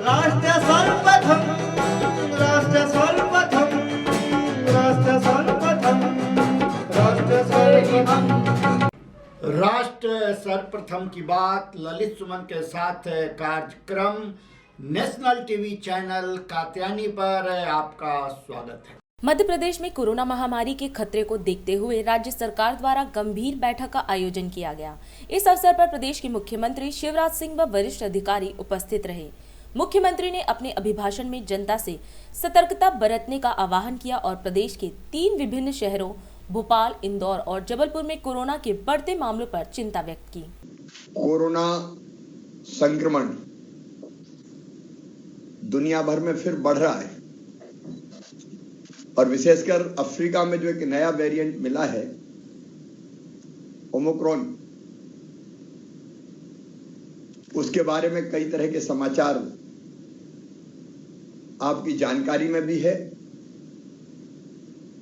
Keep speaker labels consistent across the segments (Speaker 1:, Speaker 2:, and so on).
Speaker 1: राष्ट्र सर्वप्रथम, राष्ट्र सर्वप्रथम, राष्ट्र सर्वप्रथम, राष्ट्र सर्वप्रथम। राष्ट्र सर्वप्रथम की बात ललित सुमन के साथ कार्यक्रम नेशनल टीवी चैनल कात्यायनी पर आपका स्वागत है।
Speaker 2: मध्य प्रदेश में कोरोना महामारी के खतरे को देखते हुए राज्य सरकार द्वारा गंभीर बैठक का आयोजन किया गया। इस अवसर पर प्रदेश के मुख्यमंत्री शिवराज सिंह व वरिष्ठ अधिकारी उपस्थित रहे। मुख्यमंत्री ने अपने अभिभाषण में जनता से सतर्कता बरतने का आह्वान किया और प्रदेश के 3 विभिन्न शहरों भोपाल, इंदौर और जबलपुर में कोरोना के बढ़ते मामलों पर चिंता व्यक्त की।
Speaker 3: कोरोना संक्रमण दुनिया भर में फिर बढ़ रहा है और विशेषकर अफ्रीका में जो एक नया वेरिएंट मिला है ओमिक्रॉन, उसके बारे में कई तरह के समाचार आपकी जानकारी में भी है।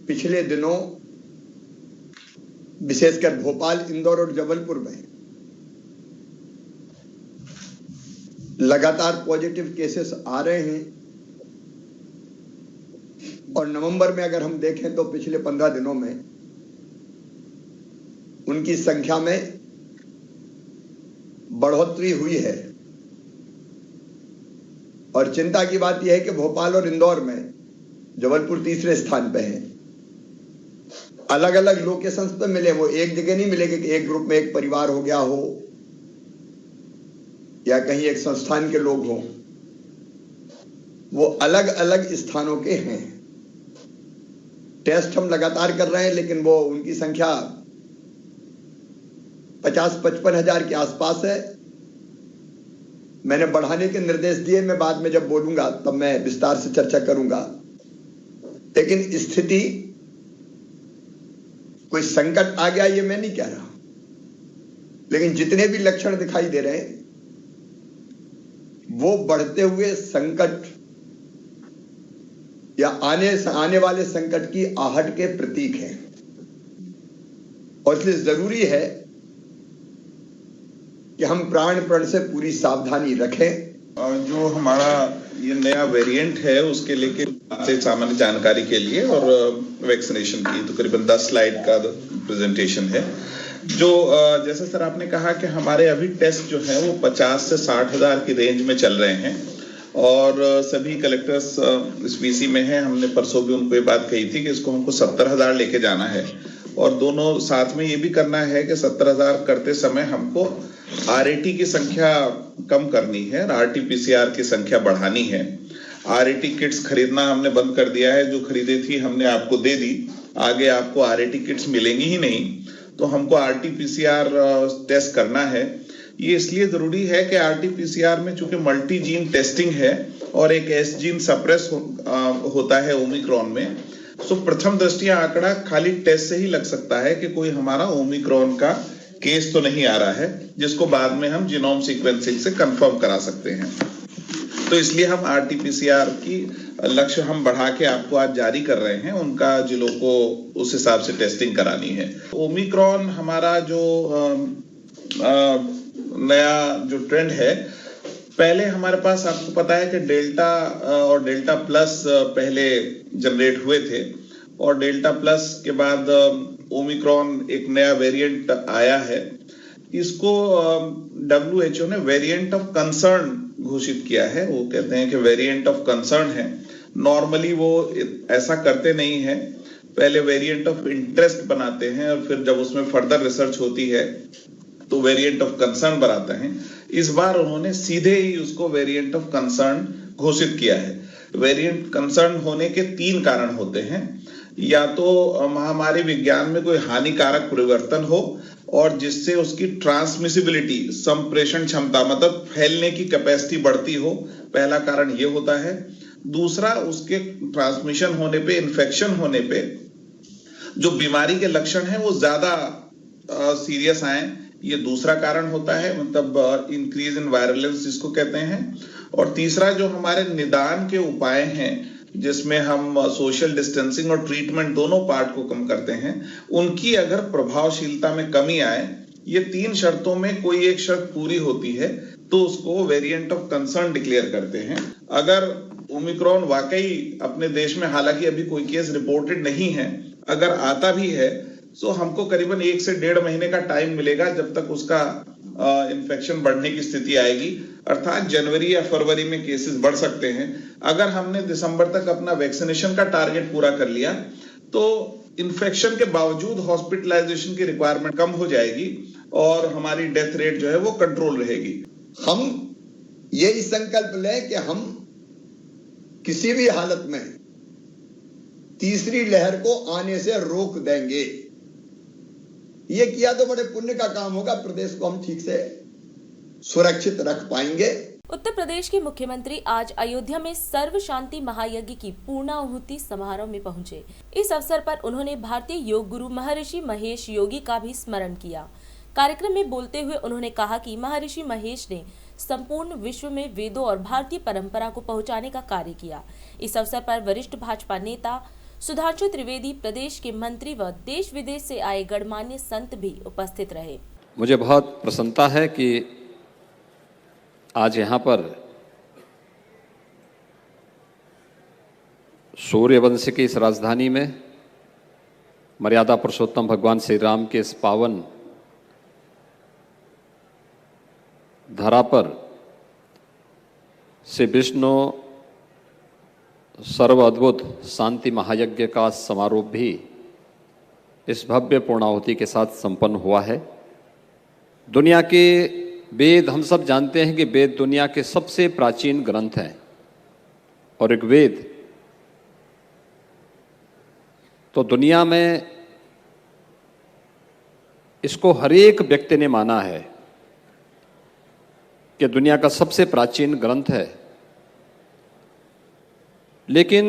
Speaker 3: पिछले दिनों विशेषकर भोपाल, इंदौर और जबलपुर में लगातार पॉजिटिव केसेस आ रहे हैं और नवंबर में अगर हम देखें तो पिछले 15 दिनों में उनकी संख्या में बढ़ोतरी हुई है। और चिंता की बात यह है कि भोपाल और इंदौर में, जबलपुर तीसरे स्थान पे है। अलग अलग लोकेशंस पे मिले, वो एक जगह नहीं मिलेंगे कि एक ग्रुप में एक परिवार हो गया हो या कहीं एक संस्थान के लोग हों। वो अलग अलग स्थानों के हैं। टेस्ट हम लगातार कर रहे हैं लेकिन वो उनकी संख्या 50-55 हजार के आसपास है। मैंने बढ़ाने के निर्देश दिए, मैं बाद में जब बोलूंगा तब मैं विस्तार से चर्चा करूंगा। लेकिन स्थिति कोई संकट आ गया ये मैं नहीं कह रहा, लेकिन जितने भी लक्षण दिखाई दे रहे हैं वो बढ़ते हुए संकट या आने वाले संकट की आहट के प्रतीक हैं। और इसलिए जरूरी है कि हम प्राण से पूरी सावधानी रखें।
Speaker 4: जो हमारा ये नया वेरिएंट है उसके लेके से सामान्य जानकारी के लिए और वैक्सीनेशन की तो करीबन 10 स्लाइड का प्रेजेंटेशन है। जो जैसे सर आपने कहा कि हमारे अभी टेस्ट जो है वो 50 से 60 हजार की रेंज में चल रहे हैं और सभी कलेक्टर्स इस वीसी में हैं। हमने परसों भी उनको ये बात कही थी कि इसको हमको 70,000 लेके जाना है और दोनों साथ में ये भी करना है कि 70,000 करते समय हमको आरएटी की संख्या कम करनी है, आरटी-पीसीआर की संख्या बढ़ानी है। आरएटी किट्स खरीदना हमने बंद कर दिया है, जो खरीदी थी हमने आपको दे दी। आगे आपको आरएटी किट्स मिलेंगी ही नहीं, तो हमको आरटी-पीसीआर टेस्ट करना है। ये इसलिए जरूरी है कि आरटी-पीसीआर में चूंकि मल्टी जीन टेस्टिंग है और एक एस जीन सप्रेस होता है ओमिक्रॉन में, सो प्रथम दृष्टया आंकड़ा खाली टेस्ट से ही लग सकता है कि कोई हमारा ओमिक्रॉन का केस तो नहीं आ रहा है, जिसको बाद में हम जीनोम सीक्वेंसिंग से कंफर्म करा सकते हैं। तो इसलिए हम आरटी-पीसीआर की लक्ष्य हम बढ़ा के आपको आज जारी कर रहे हैं। उनका जिलों को उस हिसाब से टेस्टिंग करानी है। ओमिक्रॉन हमारा जो नया जो ट्रेंड है, पहले हमारे पास आपको पता है कि डेल्टा और डेल्टा प्लस पहले जनरेट हुए थे और डेल्टा प्लस के बाद ओमिक्रॉन एक नया वेरिएंट आया है। इसको WHO ने वेरिएंट ऑफ कंसर्न घोषित किया है। वो कहते हैं कि वेरिएंट ऑफ कंसर्न है। नॉर्मली वो ऐसा करते नहीं है, पहले वेरिएंट ऑफ इंटरेस्ट बनाते हैं और फिर जब उसमें फर्दर रिसर्च होती है तो वेरिएंट ऑफ कंसर्न बनाते हैं। इस बार उन्होंने सीधे ही उसको वेरिएंट ऑफ कंसर्न घोषित किया है। वेरिएंट कंसर्न होने के 3 कारण होते हैं। या तो महामारी विज्ञान में कोई हानिकारक परिवर्तन हो और जिससे उसकी ट्रांसमिसिबिलिटी, संप्रेषण क्षमता, मतलब फैलने की कैपेसिटी बढ़ती हो, पहला कारण ये होता है। दूसरा, उसके ट्रांसमिशन होने पे, इन्फेक्शन होने पे जो बीमारी के लक्षण हैं वो ज्यादा सीरियस आए, ये दूसरा कारण होता है, मतलब इंक्रीज इन वायरलेंस जिसको कहते हैं। और तीसरा जो हमारे निदान के उपाय हैं, जिसमें हम सोशल डिस्टेंसिंग और ट्रीटमेंट दोनों पार्ट को कम करते हैं, उनकी अगर प्रभावशीलता में कमी आए, ये 3 शर्तों में कोई एक शर्त पूरी होती है तो उसको वेरिएंट ऑफ कंसर्न डिक्लेयर करते हैं। अगर ओमिक्रॉन वाकई अपने देश में, हालांकि अभी कोई केस रिपोर्टेड नहीं है, अगर आता भी है तो हमको करीबन 1 से 1.5 महीने का टाइम मिलेगा जब तक उसका इन्फेक्शन बढ़ने की स्थिति आएगी, अर्थात जनवरी या फरवरी में केसेस बढ़ सकते हैं। अगर हमने दिसंबर तक अपना वैक्सीनेशन का टारगेट पूरा कर लिया तो इन्फेक्शन के बावजूद हॉस्पिटलाइजेशन की रिक्वायरमेंट कम हो जाएगी और हमारी डेथ रेट जो है वो कंट्रोल रहेगी।
Speaker 3: हम यही संकल्प लें कि हम किसी भी हालत में तीसरी लहर को आने से रोक देंगे। ये किया तो बड़े पुण्य का काम होगा, प्रदेश को हम ठीक से सुरक्षित रख पाएंगे।
Speaker 2: उत्तर प्रदेश के मुख्यमंत्री आज अयोध्या में सर्व शांति महायज्ञ की पूर्णाहुति समारोह में पहुंचे। इस अवसर पर उन्होंने भारतीय योग गुरु महर्षि महेश योगी का भी स्मरण किया। कार्यक्रम में बोलते हुए उन्होंने कहा कि महर्षि महेश ने संपूर्ण विश्व में वेदों और भारतीय परंपरा को पहुंचाने का कार्य किया। इस अवसर पर वरिष्ठ भाजपा नेता सुधांशु त्रिवेदी, प्रदेश के मंत्री व देश विदेश से आए गणमान्य संत भी उपस्थित रहे।
Speaker 5: मुझे बहुत प्रसन्नता है कि आज यहाँ पर सूर्यवंश की इस राजधानी में मर्यादा पुरुषोत्तम भगवान श्री राम के इस पावन धरा पर श्री विष्णु सर्व अद्भुत शांति महायज्ञ का समारोह भी इस भव्य पूर्णाहुति के साथ संपन्न हुआ है। दुनिया के वेद, हम सब जानते हैं कि वेद दुनिया के सबसे प्राचीन ग्रंथ हैं और ऋग्वेद तो दुनिया में इसको हर एक व्यक्ति ने माना है कि दुनिया का सबसे प्राचीन ग्रंथ है। लेकिन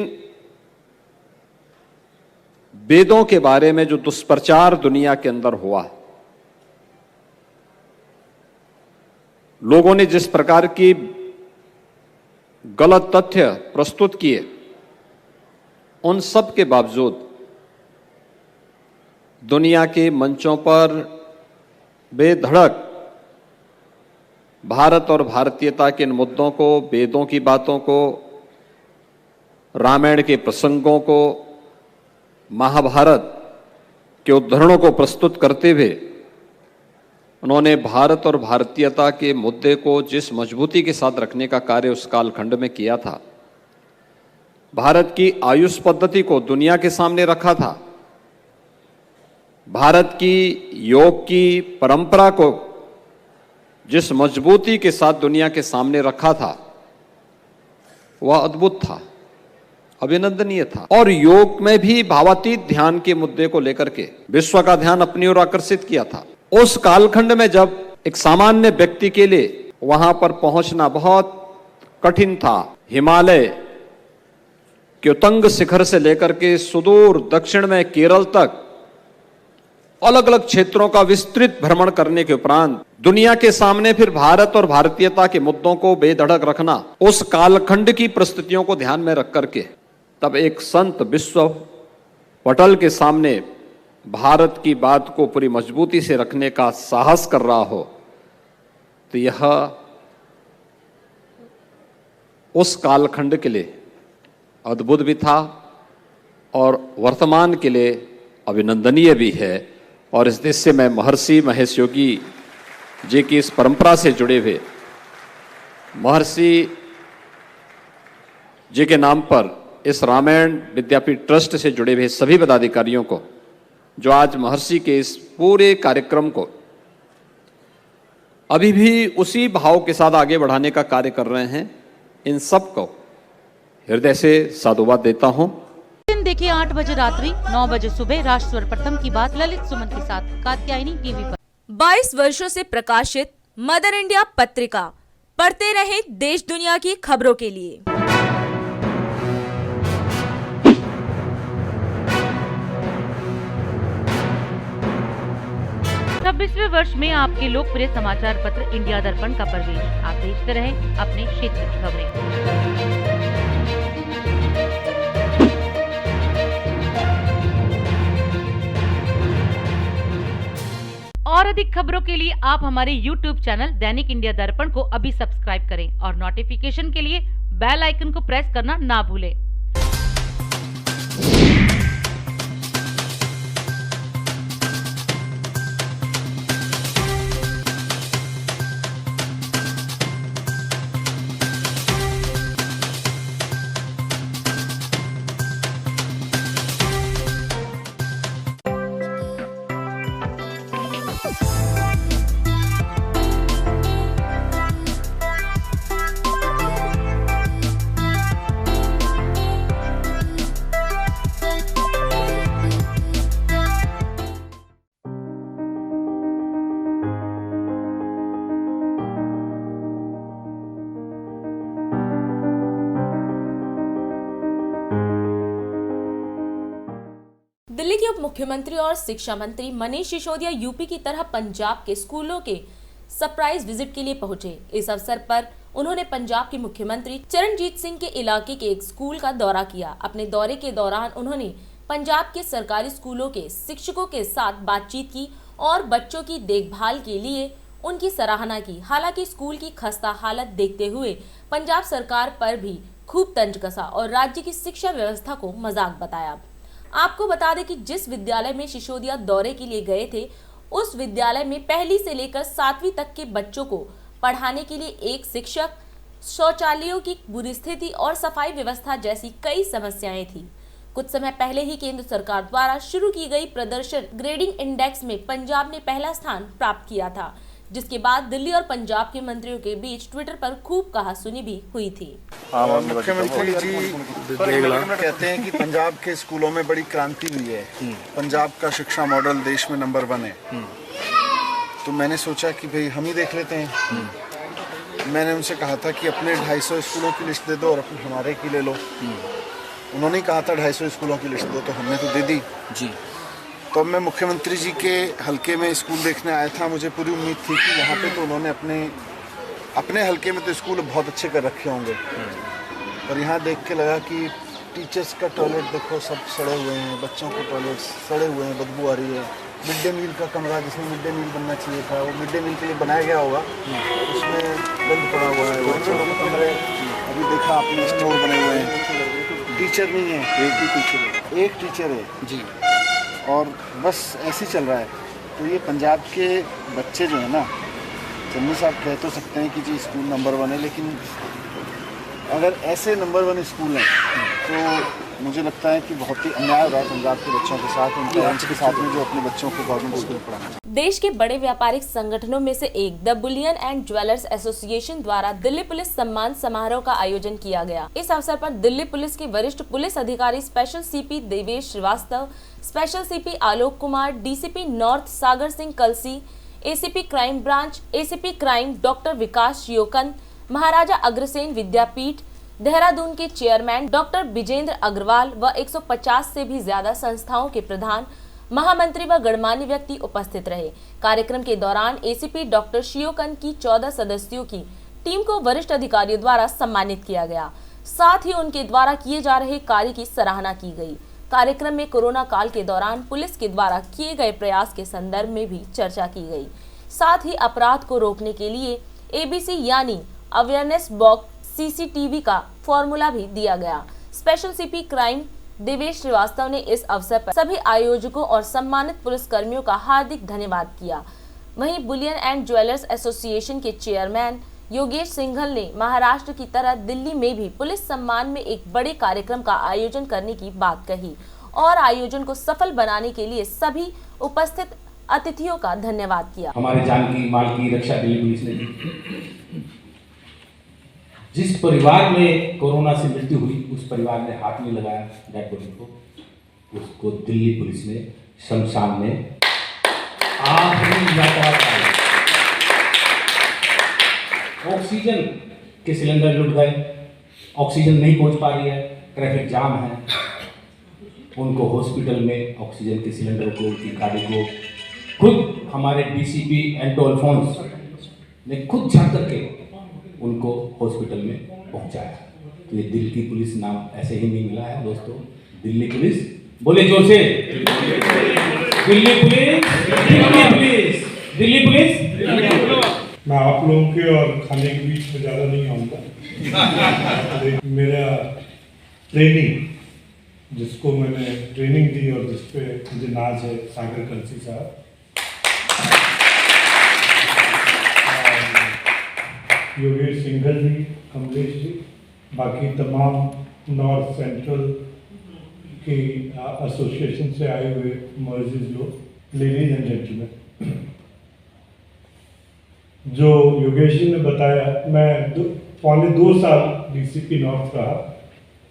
Speaker 5: वेदों के बारे में जो दुष्प्रचार दुनिया के अंदर हुआ, लोगों ने जिस प्रकार की गलत तथ्य प्रस्तुत किए, उन सब के बावजूद दुनिया के मंचों पर बेधड़क भारत और भारतीयता के इन मुद्दों को, वेदों की बातों को, रामायण के प्रसंगों को, महाभारत के उद्धरणों को प्रस्तुत करते हुए उन्होंने भारत और भारतीयता के मुद्दे को जिस मजबूती के साथ रखने का कार्य उस कालखंड में किया था, भारत की आयुष पद्धति को दुनिया के सामने रखा था, भारत की योग की परंपरा को जिस मजबूती के साथ दुनिया के सामने रखा था, वह अद्भुत था, अभिनंदनीय था। और योग में भी भावातीत ध्यान के मुद्दे को लेकर के विश्व का ध्यान अपनी ओर आकर्षित किया था। उस कालखंड में जब एक सामान्य व्यक्ति के लिए वहां पर पहुंचना बहुत कठिन था, हिमालय के उत्तुंग शिखर से लेकर के सुदूर दक्षिण में केरल तक अलग अलग क्षेत्रों का विस्तृत भ्रमण करने के उपरांत दुनिया के सामने फिर भारत और भारतीयता के मुद्दों को बेधड़क रखना, उस कालखंड की परिस्थितियों को ध्यान में रख करके तब एक संत विश्व पटल के सामने भारत की बात को पूरी मजबूती से रखने का साहस कर रहा हो, तो यह उस कालखंड के लिए अद्भुत भी था और वर्तमान के लिए अभिनंदनीय भी है। और इस देश से मैं महर्षि महेश योगी जी की इस परंपरा से जुड़े हुए महर्षि जी के नाम पर इस रामायण विद्यापीठ ट्रस्ट से जुड़े हुए सभी पदाधिकारियों को जो आज महर्षि के इस पूरे कार्यक्रम को अभी भी उसी भाव के साथ आगे बढ़ाने का कार्य कर रहे हैं, इन सब को हृदय से साधुवाद देता हूं।
Speaker 6: दिन देखिए 8 बजे रात्रि 9 बजे सुबह राष्ट्र सर्वप्रथम की बात ललित सुमन के साथ कात्यायनी टीवी पर।
Speaker 2: 22 वर्षों से प्रकाशित मदर इंडिया पत्रिका, पढ़ते रहे देश दुनिया की खबरों के लिए।
Speaker 6: 26वें वर्ष में आपके लोकप्रिय समाचार पत्र इंडिया दर्पण का प्रवेश। आप देखते रहें अपने क्षेत्र की खबरें। और अधिक खबरों के लिए आप हमारे YouTube चैनल दैनिक इंडिया दर्पण को अभी सब्सक्राइब करें और नोटिफिकेशन के लिए बेल आइकन को प्रेस करना ना भूलें।
Speaker 2: दिल्ली के उप मुख्यमंत्री और शिक्षा मंत्री मनीष सिसोदिया यूपी की तरह पंजाब के स्कूलों के सरप्राइज विजिट के लिए पहुंचे। इस अवसर पर उन्होंने पंजाब के मुख्यमंत्री चरणजीत सिंह के इलाके के एक स्कूल का दौरा किया। अपने दौरे के दौरान उन्होंने पंजाब के सरकारी स्कूलों के शिक्षकों के साथ बातचीत की और बच्चों की देखभाल के लिए उनकी सराहना की। हालांकि स्कूल की खस्ता हालत देखते हुए पंजाब सरकार पर भी खूब तंज कसा और राज्य की शिक्षा व्यवस्था को मजाक बताया। आपको बता दें कि जिस विद्यालय में सिसोदिया दौरे के लिए गए थे, उस विद्यालय में पहली से लेकर 7वीं तक के बच्चों को पढ़ाने के लिए एक शिक्षक, शौचालयों की बुरी स्थिति और सफाई व्यवस्था जैसी कई समस्याएं थी। कुछ समय पहले ही केंद्र सरकार द्वारा शुरू की गई प्रदर्शन ग्रेडिंग इंडेक्स में पंजाब ने पहला स्थान प्राप्त किया था, जिसके बाद दिल्ली और पंजाब के मंत्रियों के बीच ट्विटर पर खूब कहासुनी भी हुई थी।
Speaker 7: मुख्यमंत्री जी कहते हैं कि पंजाब के स्कूलों में बड़ी क्रांति हुई है, पंजाब का शिक्षा मॉडल देश में नंबर 1 है। तो मैंने सोचा कि भाई हम ही देख लेते हैं। मैंने उनसे कहा था कि अपने 250 स्कूलों की लिस्ट दे दो और अपने हमारे की ले लो। उन्होंने कहा था 250 स्कूलों की लिस्ट दो, तो हमने तो दे दी जी। तो मैं मुख्यमंत्री जी के हलके में स्कूल देखने आया था। मुझे पूरी उम्मीद थी कि यहाँ पे तो उन्होंने अपने हलके में तो स्कूल बहुत अच्छे कर रखे होंगे, पर यहाँ देख के लगा कि टीचर्स का टॉयलेट देखो सब सड़े हुए हैं, बच्चों के टॉयलेट सड़े हुए हैं, बदबू आ रही है। मिड डे मील का कमरा जिसमें मिड डे मील बनना चाहिए था, वो मिड डे मील के लिए बनाया गया होगा, उसमें बंद पड़ा हुआ है। बच्चों के कमरे अभी देखा आपने स्टोर बने हुए हैं, टीचर नहीं है, एक टीचर है जी, और बस ऐसे ही चल रहा है। तो ये पंजाब के बच्चे जो है ना, चन्नी साहब कह तो सकते हैं कि जी स्कूल नंबर 1 है, लेकिन अगर ऐसे नंबर 1 स्कूल हैं तो मुझे लगता है कि बहुत ही अन्याय हो रहा है पंजाब के बच्चों के साथ, उनके पेरेंट्स के साथ में जो अपने बच्चों को गवर्नमेंट स्कूल पढ़ाना।
Speaker 2: देश के बड़े व्यापारिक संगठनों में से एक the Boolean and jewellers association द्वारा दिल्ली पुलिस सम्मान समारोह का आयोजन किया गया। इस अवसर पर दिल्ली पुलिस के वरिष्ठ पुलिस अधिकारी special CP Devesh Shrivastava, special CP Alok Kumar, DCP north Sagar Singh Kalsi, ACP crime branch, ACP crime doctor Vikas Sheokan, Maharaja Agrasen Vidyapeeth Dehradun के चेयरमैन डॉक्टर विजेंद्र अग्रवाल व 150 से भी ज्यादा संस्थाओं के प्रधान, महामंत्री व गणमान्य व्यक्ति उपस्थित रहे। कार्यक्रम के दौरान एसीपी डॉक्टर शियोकन की 14 सदस्यों की टीम को वरिष्ठ अधिकारियों द्वारा सम्मानित किया गया। साथ ही उनके द्वारा किए जा रहे कार्य की सराहना की गई। कार्यक्रम में कोरोना काल के दौरान पुलिस के द्वारा किए गए प्रयास के संदर्भ में भी चर्चा की गई। साथ ही अपराध को रोकने के लिए ABC यानी अवेयरनेस बॉक्स CCTV का फॉर्मूला भी दिया गया। Special CP crime Devesh Shrivastava ने इस अवसर पर सभी आयोजकों और सम्मानित पुलिसकर्मियों का हार्दिक धन्यवाद किया। वहीं बुलियन एंड ज्वेलर्स एसोसिएशन के चेयरमैन योगेश सिंघल ने महाराष्ट्र की तरह दिल्ली में भी पुलिस सम्मान में एक बड़े कार्यक्रम का आयोजन करने की बात कही और आयोजन को सफल बनाने के लिए सभी उपस्थित अतिथियों का धन्यवाद किया।
Speaker 8: हमारे जान की माल की रक्षा दिल्ली पुलिस ने की। जिस परिवार में कोरोना से मृत्यु हुई उस परिवार ने हाथ नहीं लगाया डेड बॉडी को, उसको दिल्ली पुलिस ने शमशान में आखिरी यात्रा कराई। ऑक्सीजन के सिलेंडर लुट गए, ऑक्सीजन नहीं पहुंच पा रही है, ट्रैफिक जाम है, उनको हॉस्पिटल में ऑक्सीजन के सिलेंडर को, उनकी गाड़ी को खुद हमारे DCP एंटो अल्फोंस ने खुद जा करके उनको हॉस्पिटल में पहुंचाया। तो ये दिल्ली की पुलिस नाम ऐसे ही नहीं मिला है दोस्तों, दिल्ली पुलिस, बोले जोर से, Delhi police, Delhi police. Delhi police. मैं आप लोगों के और खाने के बीच में ज़्यादा नहीं आऊँगा। मेरा ट्रेनिंग, जिसको मैंने ट्रेनिंग दी और जिस पे मुझे नाज है, सागर कलसी साहब, योगेश सिंघल जी, कमलेश जी, बाकी तमाम नॉर्थ सेंट्रल की एसोसिएशन से आए हुए मौजूद लोग, लेडीज एंड जेंटलमैन। जो योगेश जी ने बताया, मैं 2.25 साल डीसीपी नॉर्थ रहा।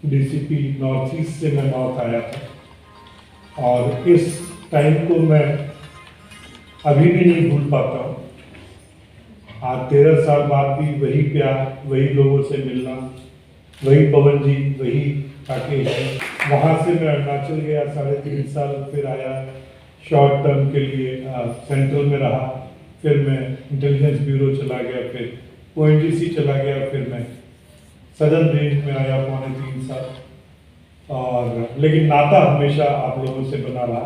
Speaker 8: डीसीपी नॉर्थ ईस्ट से मैं नॉर्थ आया था और इस टाइम को मैं अभी भी नहीं भूल पाता हूँ। आज 13 साल बाद भी वही प्यार, वही लोगों से मिलना, वही पवन जी, वही राकेश जी। वहाँ से मैं अरुणाचल गया, 3.5 साल, फिर आया शॉर्ट टर्म के लिए सेंट्रल में रहा, फिर मैं इंटेलिजेंस ब्यूरो चला गया, फिर ONGC चला गया, फिर मैं सदर्न रेंज में आया 3.25 साल। और लेकिन नाता हमेशा आप लोगों से बना रहा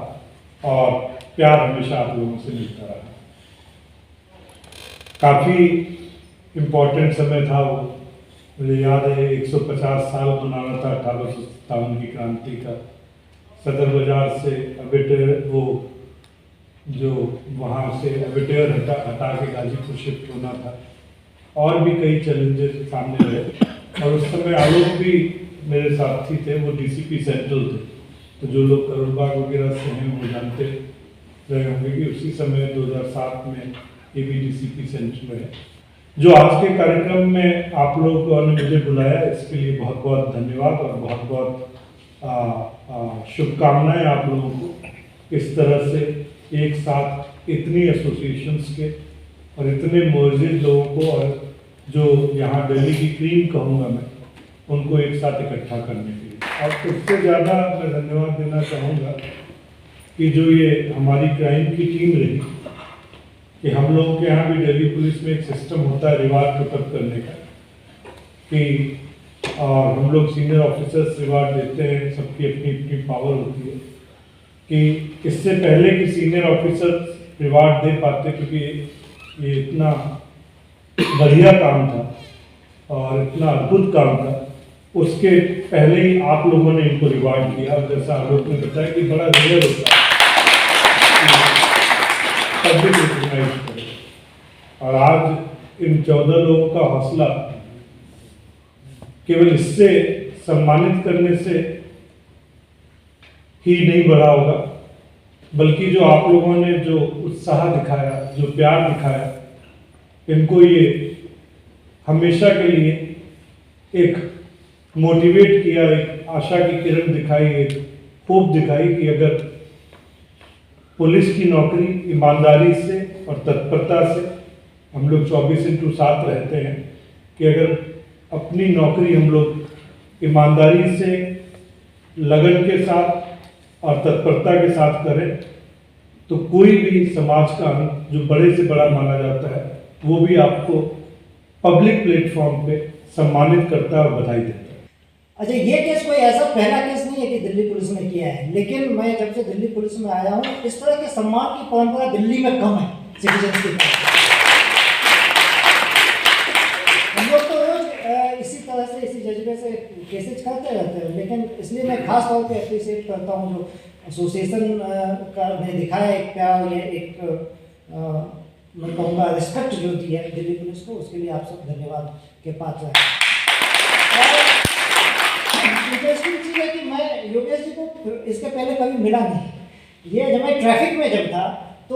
Speaker 8: और प्यार हमेशा आप लोगों से मिलता रहा। काफ़ी इम्पोर्टेंट समय था वो, मुझे याद है 150 साल मनाना था 1857 की क्रांति का। सदर बाजार से अबेटेर, वो जो वहाँ से अबेटेर हटा के गाजीपुर शिफ्ट होना था, और भी कई चैलेंजेस सामने रहे। और उस समय आलोक भी मेरे साथी थे, वो डीसीपी सेंट्रल थे। तो जो लोग करोलबाग वगैरह से हैं वो जानते रहे होंगे कि उसी समय 2007 में ये भी डीसीपी सेंट्रल है। जो आज के कार्यक्रम में आप लोगों ने मुझे बुलाया, इसके लिए बहुत बहुत धन्यवाद और बहुत बहुत शुभकामनाएं आप लोगों को। इस तरह से एक साथ इतनी एसोसिएशंस के और इतने मौजूद लोगों को, और जो यहाँ दिल्ली की क्रीम कहूँगा मैं, उनको एक साथ इकट्ठा करने के लिए। और उससे ज़्यादा मैं धन्यवाद देना चाहूँगा कि जो ये हमारी क्राइम की टीम रही, कि हम लोगों के यहाँ भी दिल्ली पुलिस में एक सिस्टम होता है रिवार्ड प्रिपेयर करने का, कि और हम लोग सीनियर ऑफिसर्स रिवार्ड देते हैं, सबकी अपनी अपनी पावर होती है, कि इससे पहले कि सीनियर ऑफिसर रिवार्ड दे पाते, क्योंकि ये इतना बढ़िया काम था और इतना अद्भुत काम था, उसके पहले ही आप लोगों ने इनको रिवार्ड किया। जैसा आप लोग ने बताया कि बड़ा रेयर होता है पब्लिक रिकॉग्नाइज करे, और आज इन 14 लोगों का हौसला केवल इससे सम्मानित करने से ही नहीं बढ़ा होगा, बल्कि जो आप लोगों ने जो उत्साह दिखाया, जो प्यार दिखाया, इनको ये हमेशा के लिए एक मोटिवेट किया, एक आशा की किरण दिखाई, एक होप दिखाई कि अगर पुलिस की नौकरी ईमानदारी से और तत्परता से, हम लोग 24/7 रहते हैं, कि अगर अपनी नौकरी हम लोग ईमानदारी से, लगन के साथ और तत्परता के साथ करें, तो कोई भी समाज का जो बड़े से बड़ा माना जाता है, वो भी आपको पब्लिक प्लेटफॉर्म पे सम्मानित करता है और बधाई देता है।
Speaker 9: अच्छा, ये केस कोई ऐसा पहला केस नहीं है कि दिल्ली पुलिस ने किया है, लेकिन मैं जब से दिल्ली पुलिस में आया हूँ, इस तरह के सम्मान की परंपरा दिल्ली में कम है सिटीजन की। हम लोग तो रोज इसी तरह से, इसी जज्बे से केसेज करते रहते हैं, लेकिन इसलिए मैं खास तौर पे अप्रिशिएट करता हूँ जो एसोसिएशन का ने दिखाया एक प्यार, ये एक मैं कहूँगा रिस्पेक्ट जो दी है दिल्ली पुलिस को, उसके लिए आप सब धन्यवाद के पात्र हैं। इंटरेस्टिंग चीज़ है कि मैं योगेश जी को इसके पहले कभी मिला नहीं। ये जब मैं ट्रैफिक में जब था, तो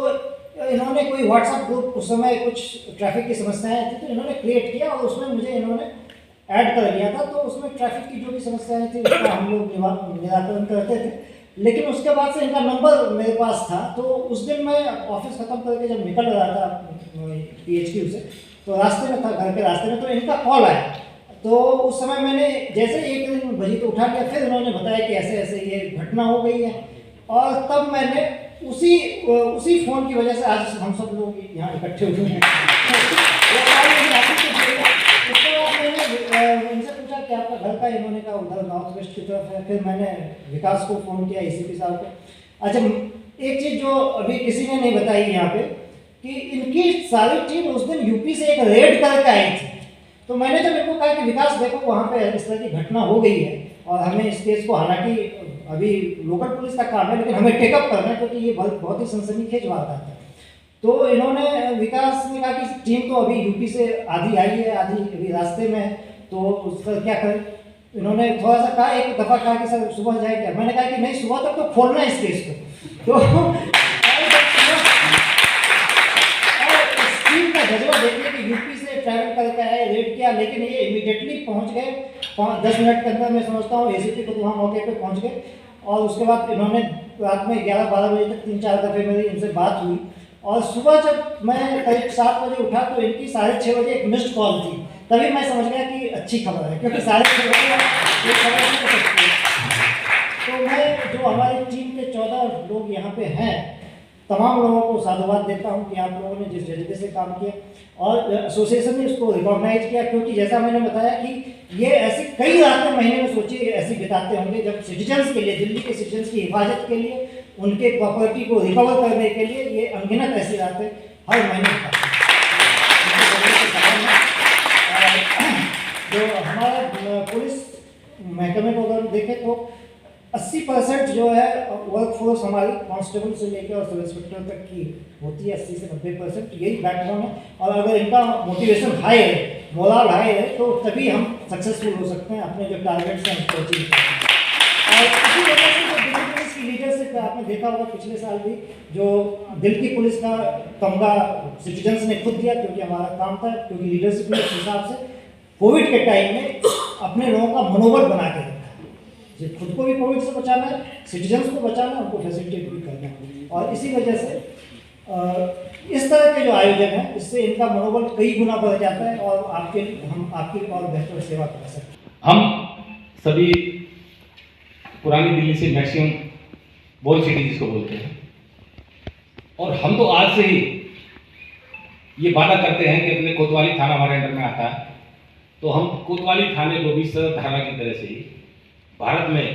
Speaker 9: इन्होंने कोई व्हाट्सएप ग्रुप, उस समय कुछ ट्रैफिक की समस्याएं थी, तो इन्होंने क्रिएट किया और उसमें मुझे इन्होंने ऐड कर लिया था। तो उसमें ट्रैफिक की जो भी समस्याएं थी उसका हम लोग निराकरण करते थे। लेकिन उसके बाद से इनका नंबर मेरे पास था, तो उस दिन मैं ऑफिस ख़त्म करके जब निकल रहा था PHQ से, तो रास्ते में था, घर के रास्ते में, तो इनका कॉल आया। तो उस समय मैंने जैसे एक दिन बजी तो उठा लिया, फिर उन्होंने बताया कि ऐसे ऐसे ये घटना हो गई है, और तब मैंने उसी फ़ोन की वजह से आज हम सब लोग यहाँ इकट्ठे हुए हैं। उसके बाद मैंने उनसे पूछा कि आपका घर का, इन्होंने कहा उधर नॉर्थ वेस्ट की तरफ है। फिर मैंने विकास को फ़ोन किया, ACP साहब को। अच्छा, एक चीज़ जो अभी किसी ने नहीं बताई यहाँ पे, कि इनकी सारी टीम उस दिन यूपी से एक रेड करके आई थी। तो मैंने जब इनको कहा कि विकास देखो वहाँ पे इस तरह की घटना हो गई है और हमें इस केस को, हालांकि अभी लोकल पुलिस का काम है लेकिन हमें टेकअप करना है क्योंकि ये बहुत ही सनसनीखेज वारदात है। तो इन्होंने, विकास ने कहा कि टीम तो अभी यूपी से आधी आई है, आधी अभी रास्ते में है, तो उसका क्या करें। इन्होंने थोड़ा सा कहा, एक दफ़ा कहा कि सर सुबह जाए क्या, मैंने कहा कि नहीं सुबह तक तो खोलना है इस केस को। तो टीम का जज्बा देखिए कि यूपी से ट्रैवल करके आए, रेड किया, लेकिन ये इमीडिएटली पहुंच गए 5-10 मिनट के अंदर। मैं समझता हूँ एसीपी को वहाँ मौके पे पहुंच गए और उसके बाद इन्होंने रात में 11-12 बजे तक 3-4 दफ़े मेरी इनसे बात हुई और सुबह जब मैं करीब 7 बजे उठा तो इनकी 6:30 बजे एक मिस्ड कॉल थी। तभी मैं समझ गया कि अच्छी खबर है, क्योंकि 6:30 बजे एक खबर नहीं हो सकती है। तो मैं जो हमारी टीम के 14 लोग यहाँ पे हैं, तमाम लोगों को साधुवाद देता हूँ कि आप लोगों ने जिस जज्बे से काम किया और एसोसिएशन ने इसको रिकॉग्नाइज किया, क्योंकि जैसा मैंने बताया कि ये ऐसी कई रातें महीने में सोचिए ऐसी बिताते होंगे जब सिटीजन्स के लिए, दिल्ली के सिटीजन्स की हिफाजत के लिए, उनके प्रॉपर्टी को रिकवर करने के लिए ये अनगिनत ऐसी रातें हर महीने बिताते हैं। जो हमारा पुलिस महकमे को अगर देखें तो 80% जो है वर्क फोर्स हमारी कांस्टेबल से लेकर और सब इंस्पेक्टर तक की होती है, 80 से 90%, यही बैकग्राउंड है। और अगर इनका मोटिवेशन हाई है, मोरल हाई है, तो तभी हम सक्सेसफुल हो सकते हैं अपने जो टारगेट्स हैं उसको अचीव करने। और इसी वजह से जो दिल्ली पुलिस की लीडरशिप आपने देखा होगा पिछले साल भी, जो दिल की पुलिस का तमगा सिटीजन्स ने खुद दिया, क्योंकि हमारा काम था, क्योंकि लीडरशिप ने उस हिसाब से कोविड के टाइम में अपने लोगों का मनोबल बना के रखा, खुद को भी कोविड से बचाना है, सिटीजन्स को बचाना है, उनको फैसिलिटेट भी करना है। और इसी वजह से इस तरह के जो आयोजन है, इससे इनका मनोबल कई गुना बढ़ जाता है और हम आपकी और बेहतर सेवा कर सकते हैं।
Speaker 8: हम सभी पुरानी दिल्ली से मैक्सिमम बोल सिटी जिसको बोलते हैं, और हम तो आज से ही ये वादा करते हैं कि अपने कोतवाली थाना हमारे अंडर में आता है, तो हम कोतवाली थाने को भी सदर थाना की तरह से ही भारत में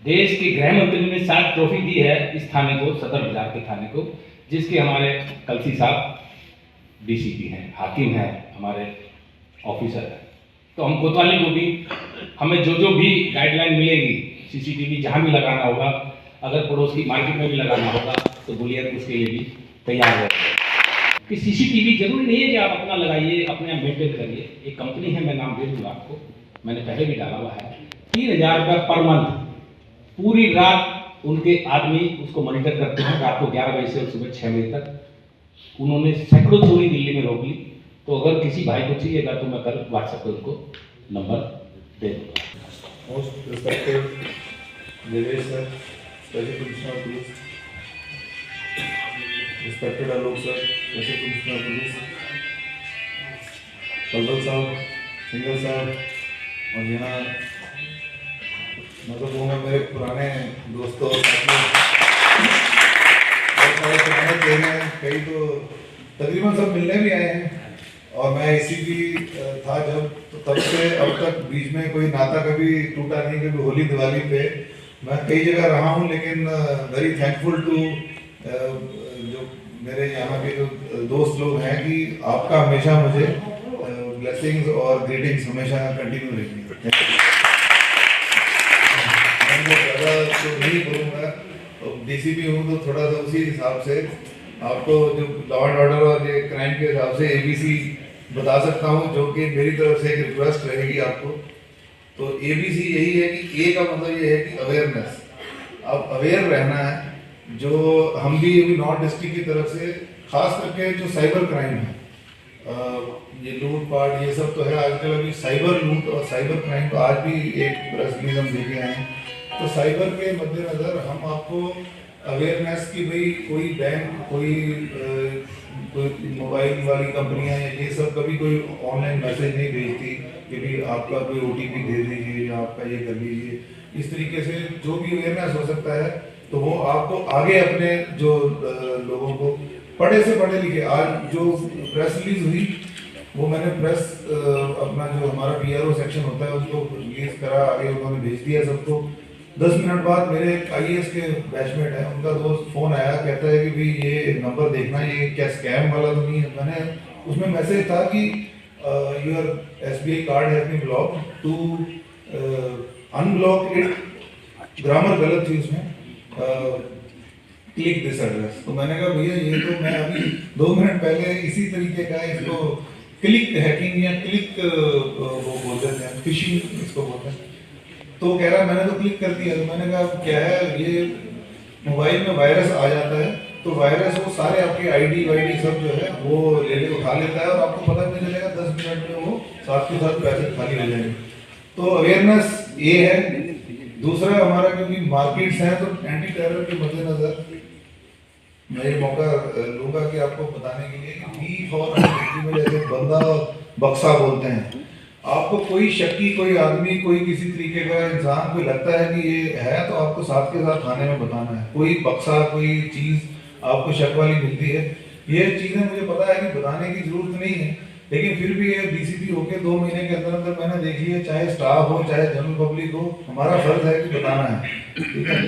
Speaker 8: देश के गृह मंत्री ने 7 ट्रॉफी दी है इस थाने को, सदर बाजार के थाने को, जिसके हमारे कलसी साहब डीसीपी हैं, हाकिम हैं, हमारे ऑफिसर हैं। तो हम कोतवाली को भी, हमें जो भी गाइडलाइन मिलेगी, सीसीटीवी जहाँ भी लगाना होगा, अगर पड़ोस की मार्केट में भी लगाना होगा तो बोलिए, उसके लिए भी तैयार है कि सीसीटीवी जरूरी नहीं है कि आप अपना लगाइए, अपने आप मेंटेन करिए। एक कंपनी है, मैं नाम दे दूँगा आपको, मैंने पहले भी डाला हुआ है, 3000 रुपये पर मंथ, पूरी रात उनके आदमी उसको मॉनिटर करते हैं, रात को 11 बजे से और सुबह 6 बजे तक। उन्होंने सैकड़ों चोरी दिल्ली में रोक ली। तो अगर किसी भाई को चाहिएगा तो मैं कल व्हाट्सएप पर उनको नंबर दे दूँगा।
Speaker 10: Most respected Nidesh sir, special commissioner police, respected Alok sir, special commissioner police, कल्बल साहब, सिंगल साहब, और यहाँ मतलब वो मेरे पुराने दोस्तों, कई तो तकरीबन सब मिलने भी आए हैं, और मैं इसी की था जब, तो तब से अब तक बीच में कोई नाता कभी टूटा नहीं। कभी होली दिवाली पे मैं कई जगह रहा हूँ, लेकिन वेरी थैंकफुल टू जो मेरे यहाँ के जो दोस्त लोग हैं कि आपका हमेशा मुझे ब्लेसिंग्स और ग्रीटिंग्स हमेशा कंटिन्यू रहेंगी। ज़्यादा तो नहीं बोलूँगा, डीसीपी हूँ तो थोड़ा सा उसी हिसाब से आपको जो लॉ एंड ऑर्डर और ये क्राइम के हिसाब से एबीसी बता सकता हूँ, जो कि मेरी तरफ से एक रिक्वेस्ट रहेगी आपको। तो एबीसी यही है कि ए का मतलब ये है कि अवेयरनेस, अब अवेयर रहना है। जो हम भी अभी नॉर्थ डिस्ट्रिक्ट की तरफ से खास करके जो साइबर क्राइम है, ये लूट पाट ये सब तो है आजकल, अभी साइबर लूट और साइबर क्राइम तो आज भी एक प्रेस रिलीज हम देखे हैं। तो साइबर के मद्देनज़र हम आपको अवेयरनेस की भाई कोई बैंक, कोई मोबाइल वाली कंपनियां ये सब कभी कोई ऑनलाइन मैसेज नहीं भेजती कि भाई आपका कोई OTP दे दीजिए या आपका ये कर लीजिए। इस तरीके से जो भी अवेयरनेस हो सकता है तो वो आपको आगे अपने जो लोगों को पढ़े से पढ़े लिखे, आज जो प्रेस रिलीज हुई वो मैंने प्रेस अपना जो हमारा PRO सेक्शन होता है उसको रिलीज करा, आगे उन्होंने भेज दिया सबको। 10 मिनट बाद मेरे IAS के बैचमेट है, उनका दोस्त फ़ोन आया, कहता है कि भाई ये नंबर देखना, ये क्या स्कैम वाला तो नहीं है। मैंने उसमें मैसेज था कि your SBI card has been blocked, to unblock it, grammar गलत थी उसमें, क्लिक दिस एड्रेस। तो मैंने कहा भैया ये तो मैं अभी 2 मिनट पहले इसी तरीके का इसको क्लिक हैकिंग या क्लिक वो बोलते हैं, फिशिंग इसको बोलते हैं। तो कह रहा मैंने तो क्लिक कर दिया। तो मैंने कहा क्या है, ये मोबाइल में वायरस आ जाता है, तो वायरस वो सारे आपके ID वाईडी सब जो है वो उठा लेता है और आपको पता नहीं चलेगा, 10 मिनट में वो साथ के साथ पैसे खाली हो जाएंगे। तो अवेयरनेस ये है। दूसरा हमारा क्योंकि मार्केट्स हैं, तो एंटी टेरर के मद्देनजर मैं ये मौका लूँगा कि आपको बताने के लिए कि थीफ और में जैसे बंदा बक्सा बोलते हैं, आपको कोई शक्की, कोई आदमी, कोई किसी तरीके का इंसान कोई लगता है कि ये है, तो आपको साथ के साथ थाने में बताना है। कोई बक्सा, कोई चीज़ आपको शक वाली मिलती है, ये चीज़ें मुझे पता है कि बताने की जरूरत नहीं है, लेकिन फिर भी ये DCP होके 2 महीने के अंदर अंदर मैंने देख लिया, चाहे स्टाफ हो चाहे जनरल पब्लिक हो, हमारा फर्ज है कि बताना है, ठीक है।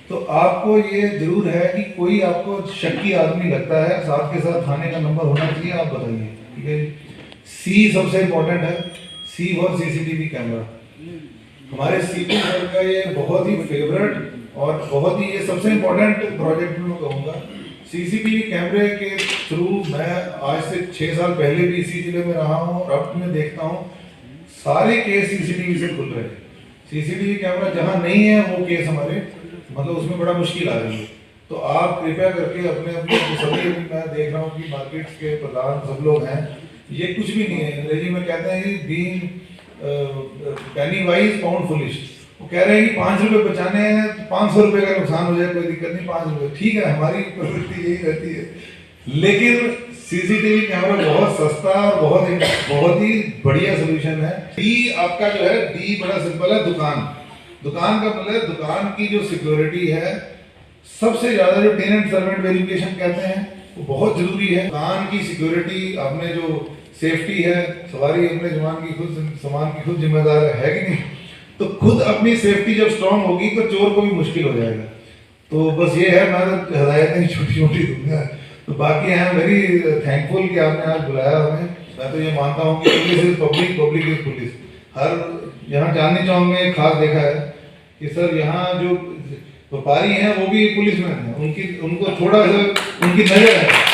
Speaker 10: तो आपको ये जरूर है कि कोई आपको शक्की आदमी लगता है, साथ के साथ थाने का नंबर होना चाहिए, आप बताइए, ठीक है। C सबसे इम्पोर्टेंट है, C और CCTV कैमरा। हमारे CP सर का ये बहुत ही फेवरेट और बहुत ही ये सबसे इम्पोर्टेंट प्रोजेक्ट में मैं कहूँगा। CCTV कैमरे के थ्रू मैं आज से 6 साल पहले भी इसी जिले में रहा हूँ और अब मैं देखता हूँ सारे केस CCTV से खुल रहे हैं। CCTV कैमरा जहाँ नहीं है वो केस हमारे मतलब उसमें बड़ा मुश्किल आ रही है। तो आप कृपया करके अपने अपने सभी, मैं देख रहा हूँ कि मार्केट्स के प्रधान सब लोग हैं, ये कुछ भी नहीं है। अंग्रेजी में कहते हैं बीइंग पेनी वाइज पाउंड फुलिश। वो कह रहे हैं कि 5 रुपए बचाने हैं तो 500 रुपए का नुकसान हो जाए, कोई दिक्कत नहीं, 5 रुपए ठीक है, हमारी प्रवृत्ति यही रहती है। लेकिन CCTV कैमरा बहुत सस्ता और बहुत ही बढ़िया सोल्यूशन है। D आपका जो है, D बड़ा सिंपल है, दुकान का मतलब दुकान की जो सिक्योरिटी है, सबसे ज्यादा जो टेनेंट सर्वेंट वेरिफिकेशन कहते हैं वो बहुत जरूरी है। दुकान की सिक्योरिटी, आपने जो सेफ्टी है, सवारी अपने सामान की खुद जिम्मेदार है कि नहीं, तो खुद अपनी सेफ्टी जब स्ट्रांग होगी तो चोर को भी मुश्किल हो जाएगा। तो बस ये है, मैं तो हदायतें छोटी छोटी दूंगा। तो बाकी आई एम वेरी थैंकफुल कि आपने आज बुलाया हमें। मैं तो ये मानता हूँ कि police is public, public is police. हर यहाँ चांदनी चौक में एक खास देखा है कि सर यहाँ जो व्यापारी हैं वो भी पुलिसमैन हैं, उनको थोड़ा सा उनकी नजर है।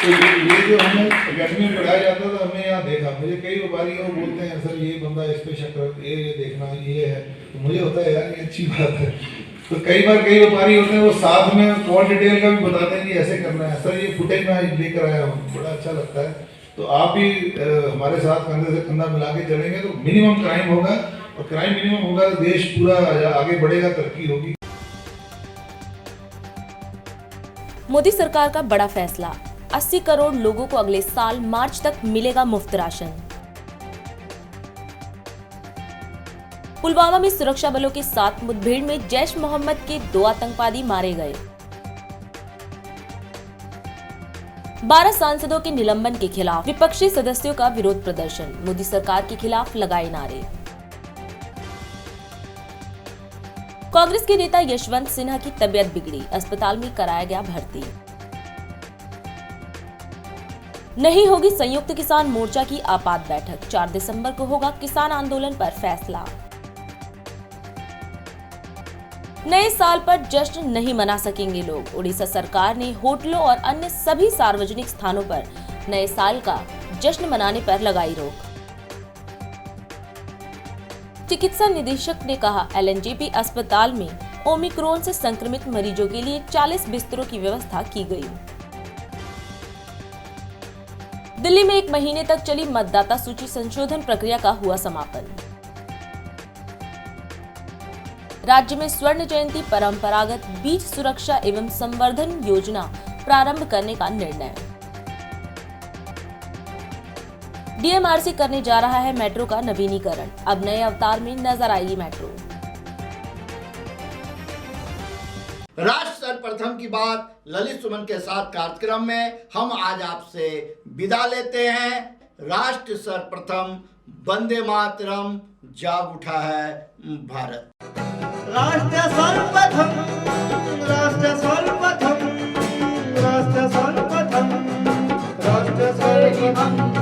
Speaker 10: तो ये जो हमें अकेडमी में पढ़ाया जाता था, हमने यहाँ देखा, मुझे कई व्यापारी वो बोलते हैं सर ये बंदा इस पे शक कर, ये देखना ये है, तो मुझे होता है यार ये अच्छी बात है। तो कई बार कई व्यापारी होते हैं वो साथ में कॉल डिटेल का भी बताते हैं कि ऐसे करना है, सर ये फुटेज मैं लेकर आया हूँ, बड़ा अच्छा लगता है। तो आप भी हमारे साथ कंधे से कंधा मिला के चलेंगे तो मिनिमम क्राइम होगा, और क्राइम मिनिमम होगा तो देश पूरा आगे बढ़ेगा, तरक्की होगी।
Speaker 2: मोदी सरकार का बड़ा फैसला, 80 करोड़ लोगों को अगले साल मार्च तक मिलेगा मुफ्त राशन। पुलवामा में सुरक्षा बलों के साथ मुठभेड़ में जैश मोहम्मद के 2 आतंकवादी मारे गए। 12 सांसदों के निलंबन के खिलाफ विपक्षी सदस्यों का विरोध प्रदर्शन, मोदी सरकार के खिलाफ लगाए नारे। कांग्रेस के नेता यशवंत सिन्हा की तबीयत बिगड़ी, अस्पताल में कराया गया भर्ती। नहीं होगी संयुक्त किसान मोर्चा की आपात बैठक, 4 दिसंबर को होगा किसान आंदोलन पर फैसला। नए साल पर जश्न नहीं मना सकेंगे लोग, उड़ीसा सरकार ने होटलों और अन्य सभी सार्वजनिक स्थानों पर नए साल का जश्न मनाने पर लगाई रोक। चिकित्सा निदेशक ने कहा, LNJP अस्पताल में ओमिक्रॉन से संक्रमित मरीजों के लिए 40 बिस्तरों की व्यवस्था की गई। दिल्ली में 1 महीने तक चली मतदाता सूची संशोधन प्रक्रिया का हुआ समापन। राज्य में स्वर्ण जयंती परंपरागत बीज सुरक्षा एवं संवर्धन योजना प्रारंभ करने का निर्णय। DMRC करने जा रहा है मेट्रो का नवीनीकरण, अब नए अवतार में नजर आएगी मेट्रो।
Speaker 1: राष्ट्र सर्वप्रथम की बात ललित सुमन के साथ कार्यक्रम में हम आज आपसे विदा लेते हैं। राष्ट्र सर्वप्रथम, वंदे मातरम, जाग उठा है भारत।
Speaker 11: राष्ट्र सर्वप्रथम, राष्ट्र सर्वप्रथम, राष्ट्र सर्वप्रथम, राष्ट्र सर्वप्रथम।